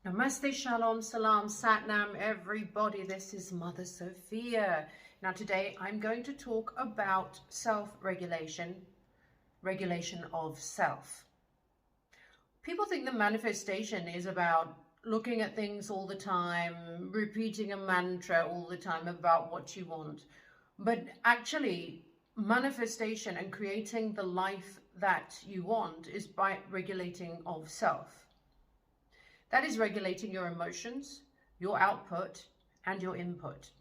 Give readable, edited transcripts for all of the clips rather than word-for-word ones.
Namaste, Shalom, Salam, Satnam, everybody. This is Mother Sophia. Now today I'm going to talk about self-regulation, regulation of self. People think the manifestation is about looking at things all the time, repeating a mantra all the time about what you want. But actually, manifestation and creating the life that you want is by regulating of self. That is regulating your emotions, your output, and your input.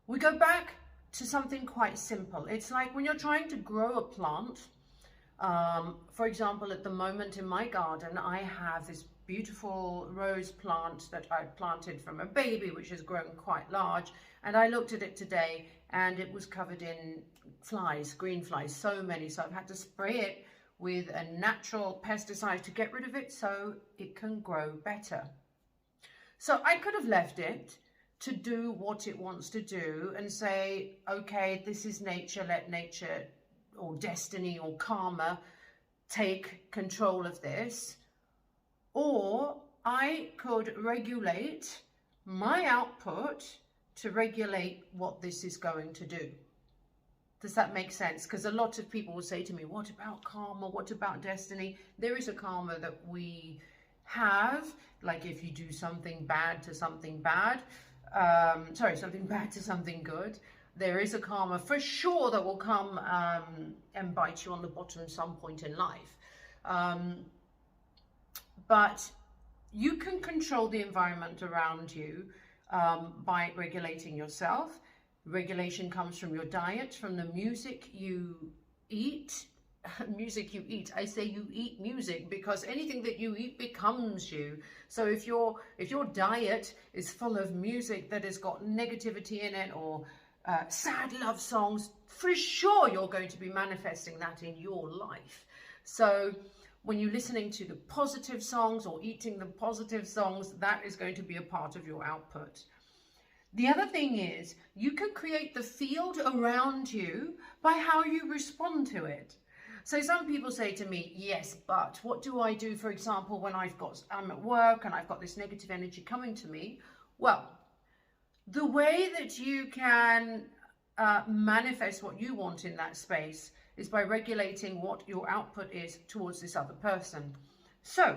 We go back to something quite simple. It's like when you're trying to grow a plant. For example, at the moment in my garden, I have this beautiful rose plant that I planted from a baby, which has grown quite large. And I looked at it today and it was covered in flies, green flies, so many. So I've had to spray it with a natural pesticide to get rid of it so it can grow better. So I could have left it to do what it wants to do and say, okay, this is nature, let nature or destiny or karma take control of this. Or I could regulate my output to regulate what this is going to do. Does that make sense? Because a lot of people will say to me, what about karma? What about destiny? There is a karma that we have, like if you do something bad to something bad, something bad to something good, there is a karma for sure that will come and bite you on the bottom at some point in life. But you can control the environment around you by regulating yourself. Regulation comes from your diet, from the music you eat. Music you eat. I say you eat music because anything that you eat becomes you. So if your diet is full of music that has got negativity in it or sad love songs, for sure you're going to be manifesting that in your life. So when you're listening to the positive songs or eating the positive songs, that is going to be a part of your output. The other thing is you can create the field around you by how you respond to it. So some people say to me, yes, but what do I do, for example, when I'm at work and I've got this negative energy coming to me? Well, the way that you can manifest what you want in that space is by regulating what your output is towards this other person. So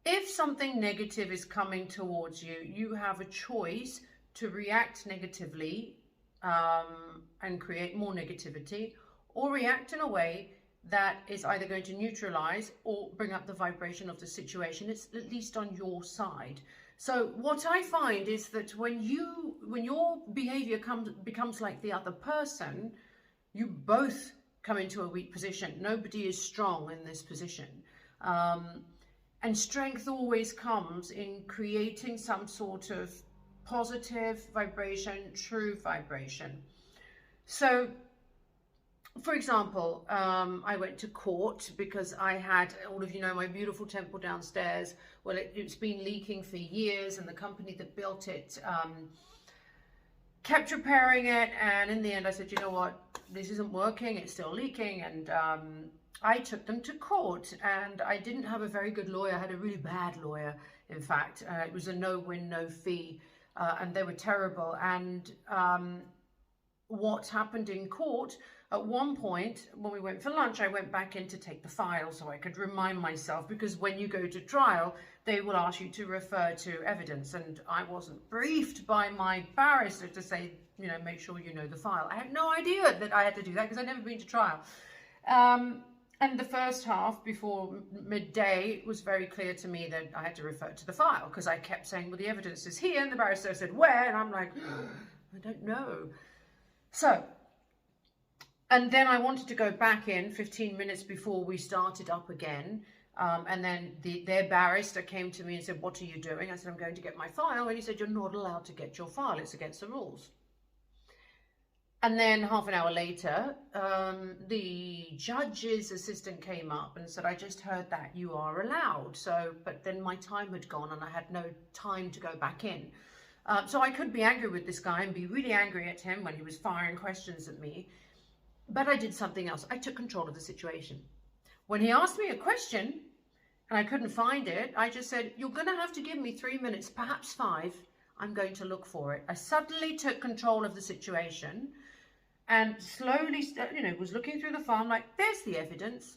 if something negative is coming towards you, you have a choice to react negatively and create more negativity, or react in a way that is either going to neutralize or bring up the vibration of the situation. It's at least on your side. So what I find is that when your behavior becomes like the other person, you both come into a weak position. Nobody is strong in this position. And strength always comes in creating some sort of positive vibration, true vibration. So, for example, I went to court because I had, all of you know, my beautiful temple downstairs. Well, it's been leaking for years, and the company that built it kept repairing it. And in the end, I said, you know what, this isn't working. It's still leaking. And I took them to court, and I didn't have a very good lawyer. I had a really bad lawyer, in fact. It was a no-win, no-fee, and they were terrible. And what happened in court, at one point, when we went for lunch, I went back in to take the file so I could remind myself, because when you go to trial, they will ask you to refer to evidence. And I wasn't briefed by my barrister to say, you know, make sure you know the file. I had no idea that I had to do that because I'd never been to trial. And the first half, before midday, it was very clear to me that I had to refer to the file, because I kept saying, well, the evidence is here, and the barrister said, where? And I'm like, I don't know. So, and then I wanted to go back in 15 minutes before we started up again. And then their barrister came to me and said, what are you doing? I said, I'm going to get my file. And he said, you're not allowed to get your file. It's against the rules. And then half an hour later, the judge's assistant came up and said, I just heard that you are allowed. So, but then my time had gone and I had no time to go back in. So I could be angry with this guy and be really angry at him when he was firing questions at me. But I did something else. I took control of the situation. When he asked me a question, and I couldn't find it. I just said, you're going to have to give me 3 minutes, perhaps 5. I'm going to look for it. I suddenly took control of the situation and slowly, was looking through the file, like, there's the evidence.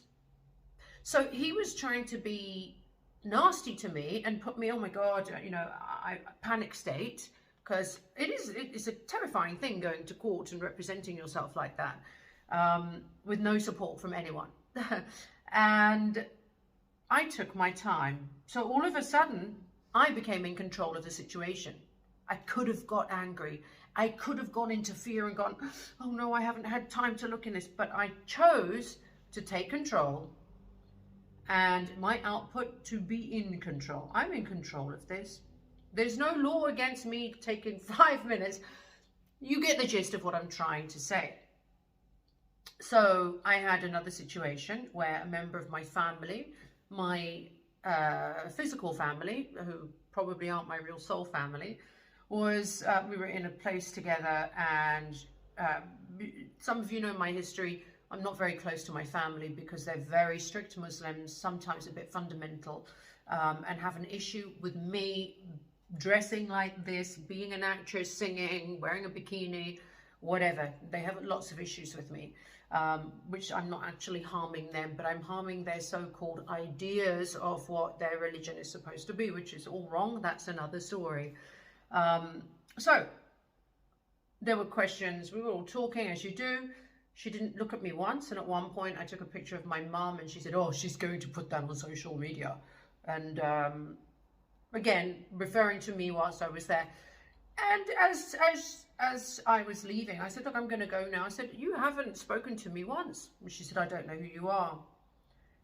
So he was trying to be nasty to me and put me, oh my God, panic state, because it's a terrifying thing going to court and representing yourself like that, with no support from anyone. And I took my time. So all of a sudden, I became in control of the situation. I could have got angry. I could have gone into fear and gone, oh no, I haven't had time to look in this. But I chose to take control and my output to be in control. I'm in control of this. There's no law against me taking 5 minutes. You get the gist of what I'm trying to say. So I had another situation where a member of my family, my physical family, who probably aren't my real soul family, was, we were in a place together, and some of you know my history. I'm not very close to my family because they're very strict Muslims, sometimes a bit fundamental, and have an issue with me dressing like this, being an actress, singing, wearing a bikini, whatever. They have lots of issues with me, which I'm not actually harming them, but I'm harming their so-called ideas of what their religion is supposed to be, which is all wrong. That's another story. So there were questions. We were all talking, as you do. She didn't look at me once, and at one point I took a picture of my mum and she said, oh, she's going to put that on social media. And again, referring to me whilst I was there. And as I was leaving, I said, look, I'm going to go now. I said, you haven't spoken to me once. And she said, I don't know who you are.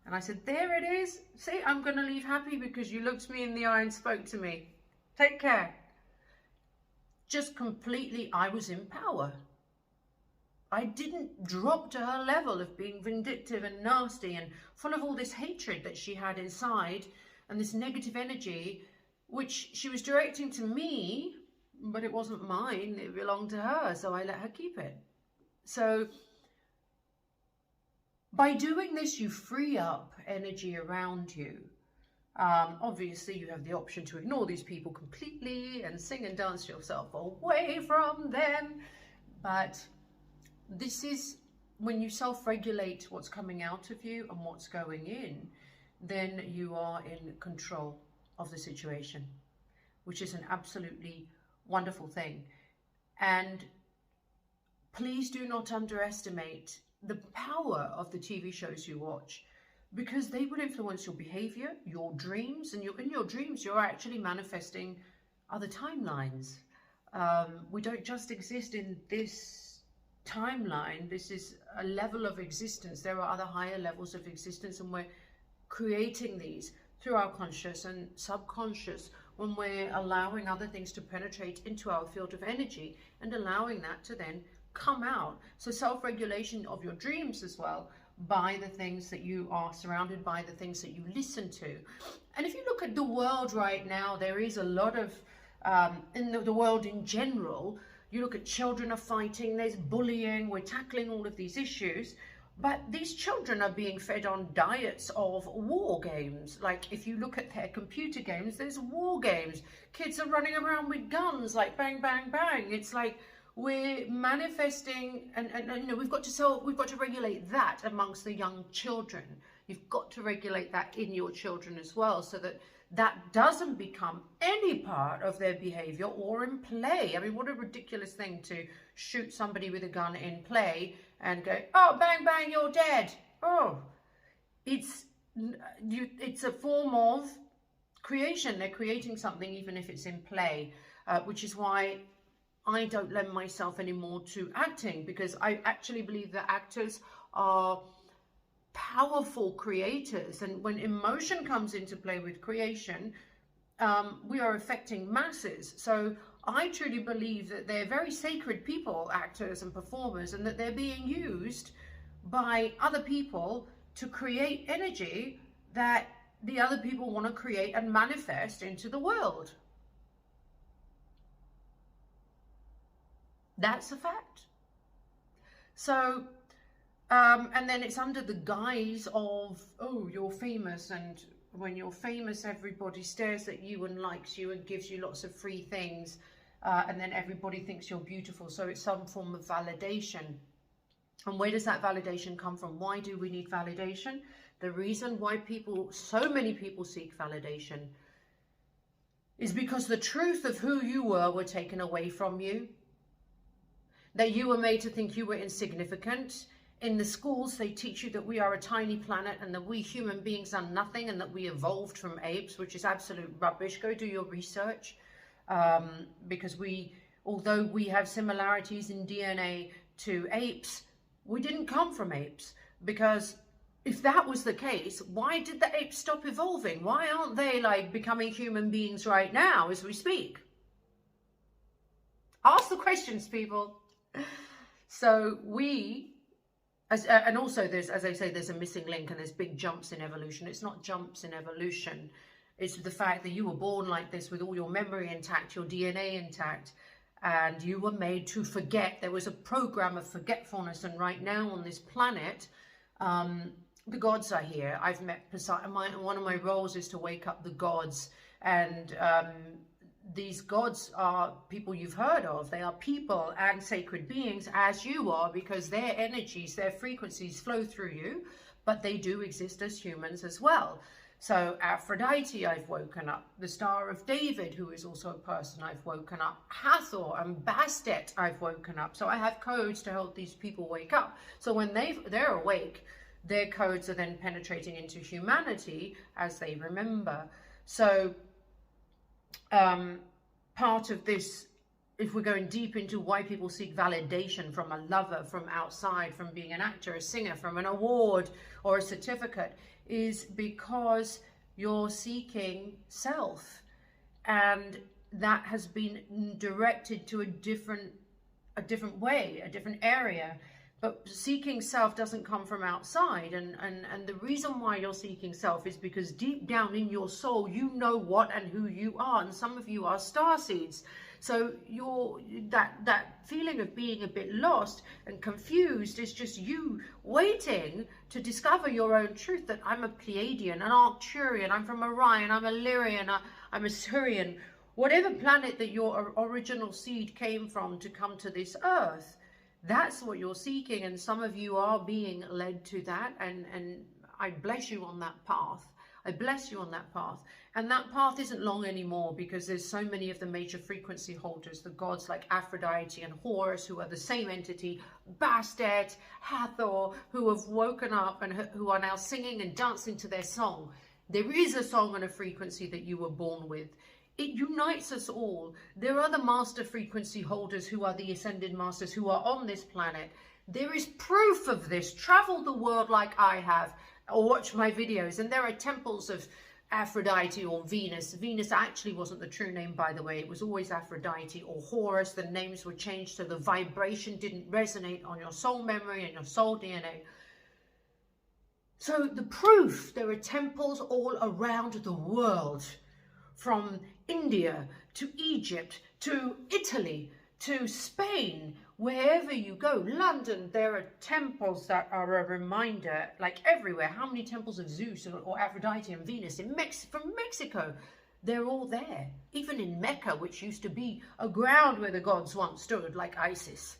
And I said, there it is. See, I'm going to leave happy because you looked me in the eye and spoke to me. Take care. Just completely, I was in power. I didn't drop to her level of being vindictive and nasty and full of all this hatred that she had inside and this negative energy, which she was directing to me, but it wasn't mine, it belonged to her, so I let her keep it. So by doing this, you free up energy around you. Obviously, you have the option to ignore these people completely and sing and dance yourself away from them. But this is when you self-regulate what's coming out of you and what's going in, then you are in control of the situation, which is an absolutely wonderful thing. And please do not underestimate the power of the TV shows you watch, because they will influence your behavior, your dreams, and in your dreams, you're actually manifesting other timelines. We don't just exist in this timeline. This is a level of existence. There are other higher levels of existence, and we're creating these through our conscious and subconscious when we're allowing other things to penetrate into our field of energy and allowing that to then come out. So self-regulation of your dreams as well, by the things that you are surrounded by, the things that you listen to. And if you look at the world right now, there is a lot of, in the world in general, you look at children are fighting, there's bullying, we're tackling all of these issues, but these children are being fed on diets of war games. Like if you look at their computer games, there's war games. Kids are running around with guns, like bang, bang, bang. It's like, we're manifesting, and you know, we've got to regulate that amongst the young children. You've got to regulate that in your children as well, so that that doesn't become any part of their behavior or in play. I mean, what a ridiculous thing to shoot somebody with a gun in play and go, oh, bang, bang, you're dead. Oh, it's a form of creation. They're creating something even if it's in play, which is why I don't lend myself anymore to acting, because I actually believe that actors are powerful creators, and when emotion comes into play with creation, we are affecting masses. So I truly believe that they're very sacred people, actors and performers, and that they're being used by other people to create energy that the other people want to create and manifest into the world. That's a fact. So, and then it's under the guise of, oh, you're famous and when you're famous, everybody stares at you and likes you and gives you lots of free things, and then everybody thinks you're beautiful. So it's some form of validation. And where does that validation come from? Why do we need validation? The reason why so many people seek validation is because the truth of who you were taken away from you. That you were made to think you were insignificant. In the schools, they teach you that we are a tiny planet and that we human beings are nothing and that we evolved from apes, which is absolute rubbish. Go do your research, because although we have similarities in DNA to apes, we didn't come from apes. Because if that was the case, why did the apes stop evolving? Why aren't they like becoming human beings right now as we speak? Ask the questions, people. So and also there's, as I say, there's a missing link and there's big jumps in evolution. It's not jumps in evolution. It's the fact that you were born like this with all your memory intact, your DNA intact, and you were made to forget. There was a program of forgetfulness, and right now on this planet, the gods are here. I've met Poseidon. One of my roles is to wake up the gods, and these gods are people you've heard of. They are people and sacred beings, as you are, because their energies, their frequencies flow through you, but they do exist as humans as well. So Aphrodite, I've woken up. The Star of David, who is also a person, I've woken up. Hathor and Bastet, I've woken up. So I have codes to help these people wake up. So when they're awake, their codes are then penetrating into humanity as they remember. So part of this, if we're going deep into why people seek validation from a lover, from outside, from being an actor, a singer, from an award or a certificate, is because you're seeking self, and that has been directed to a different way, a different area. But seeking self doesn't come from outside, and the reason why you're seeking self is because deep down in your soul you know what and who you are, and some of you are starseeds. So that feeling of being a bit lost and confused is just you waiting to discover your own truth, that I'm a Pleiadian, an Arcturian, I'm from Orion, I'm a Lyrian, I'm a Sirian, whatever planet that your original seed came from to come to this earth. That's what you're seeking, and some of you are being led to that, and I bless you on that path. I bless you on that path. And that path isn't long anymore, because there's so many of the major frequency holders, the gods like Aphrodite and Horus, who are the same entity, Bastet, Hathor, who have woken up and who are now singing and dancing to their song. There is a song and a frequency that you were born with. It unites us all. There are the master frequency holders who are the ascended masters who are on this planet. There is proof of this. Travel the world like I have, or watch my videos, and there are temples of Aphrodite or Venus. Venus actually wasn't the true name, by the way. It was always Aphrodite or Horus. The names were changed so the vibration didn't resonate on your soul memory and your soul DNA. So the proof, there are temples all around the world, from India to Egypt to Italy to Spain, wherever you go, London, there are temples that are a reminder, like everywhere. How many temples of Zeus or Aphrodite and Venus from Mexico? They're all there. Even in Mecca, which used to be a ground where the gods once stood, like Isis,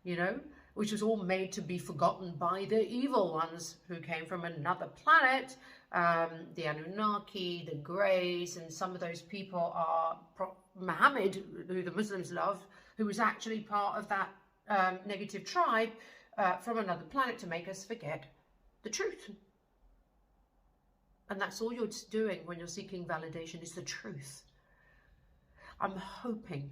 you know, which was all made to be forgotten by the evil ones who came from another planet. The Anunnaki, the Greys, and some of those people are Muhammad, who the Muslims love, who was actually part of that negative tribe from another planet to make us forget the truth. And that's all you're doing when you're seeking validation, is the truth. I'm hoping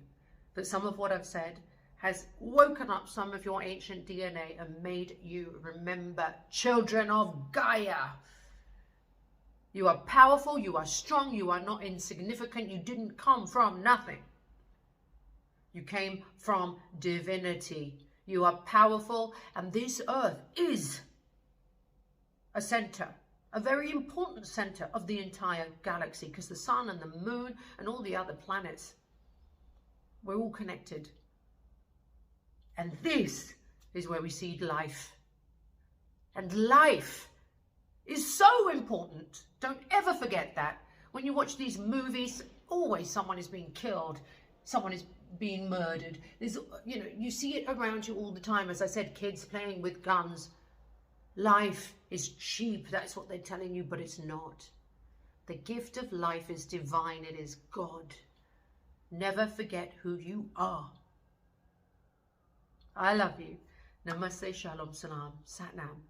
that some of what I've said has woken up some of your ancient DNA and made you remember, children of Gaia. You are powerful, you are strong, you are not insignificant, you didn't come from nothing. You came from divinity. You are powerful, and this earth is a center, a very important center of the entire galaxy, because the sun and the moon and all the other planets, we're all connected. And this is where we seed life. And life is so important. Don't ever forget that. When you watch these movies, always someone is being killed, someone is being murdered. There's, you know, you see it around you all the time. As I said, kids playing with guns. Life is cheap, that's what they're telling you, but it's not. The gift of life is divine, it is God. Never forget who you are. I love you. Namaste, Shalom, Salam, Sat Nam.